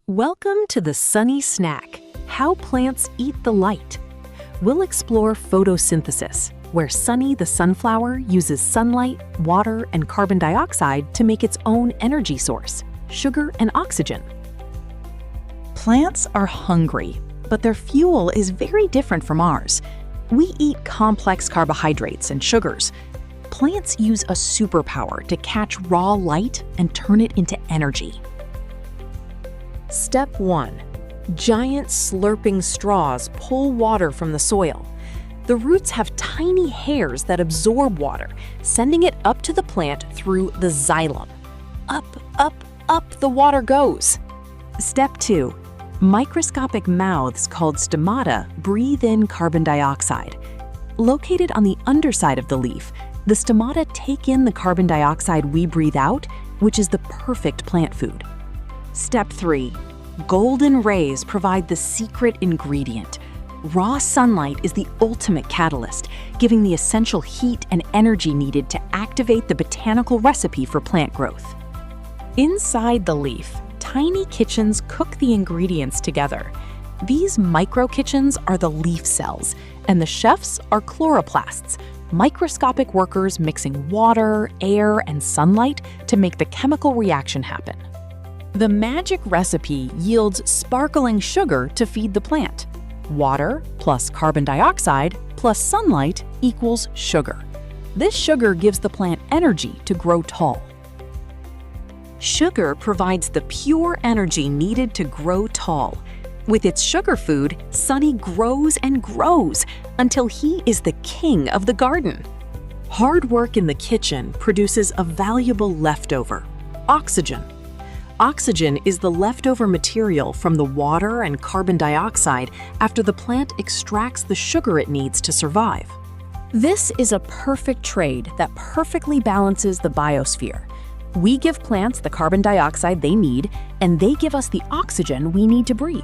Welcome to the Sunny Snack, how plants eat the light. We'll explore photosynthesis, where Sunny the sunflower uses sunlight, water, and carbon dioxide to make its own energy source, sugar and oxygen. Plants are hungry, but their fuel is very different from ours. We eat complex carbohydrates and sugars. Plants use a superpower to catch raw light and turn it into energy. Step 1. Giant slurping straws pull water from the soil. The roots have tiny hairs that absorb water, sending it up to the plant through the xylem. Up, up, up the water goes. Step 2. Microscopic mouths called stomata breathe in carbon dioxide. Located on the underside of the leaf, the stomata take in the carbon dioxide we breathe out, which is the perfect plant food. Step 3. Golden rays provide the secret ingredient. Raw sunlight is the ultimate catalyst, giving the essential heat and energy needed to activate the botanical recipe for plant growth. Inside the leaf, tiny kitchens cook the ingredients together. These micro-kitchens are the leaf cells, and the chefs are chloroplasts, microscopic workers mixing water, air, and sunlight to make the chemical reaction happen. The magic recipe yields sparkling sugar to feed the plant. Water plus carbon dioxide plus sunlight equals sugar. This sugar gives the plant energy to grow tall. Sugar provides the pure energy needed to grow tall. With its sugar food, Sunny grows and grows until he is the king of the garden. Hard work in the kitchen produces a valuable leftover, oxygen. Oxygen is the leftover material from the water and carbon dioxide after the plant extracts the sugar it needs to survive. This is a perfect trade that perfectly balances the biosphere. We give plants the carbon dioxide they need, and they give us the oxygen we need to breathe.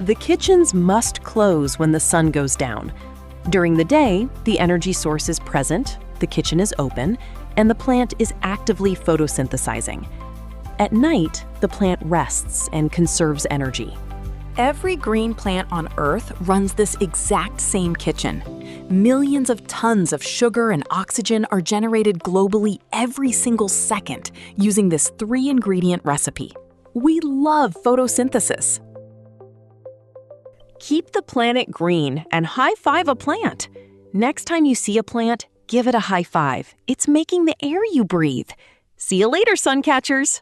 The kitchens must close when the sun goes down. During the day, the energy source is present, the kitchen is open, and the plant is actively photosynthesizing. At night, the plant rests and conserves energy. Every green plant on Earth runs this exact same kitchen. Millions of tons of sugar and oxygen are generated globally every single second using this 3-ingredient recipe. We love photosynthesis. Keep the planet green and high-five a plant. Next time you see a plant, give it a high five. It's making the air you breathe. See you later, suncatchers.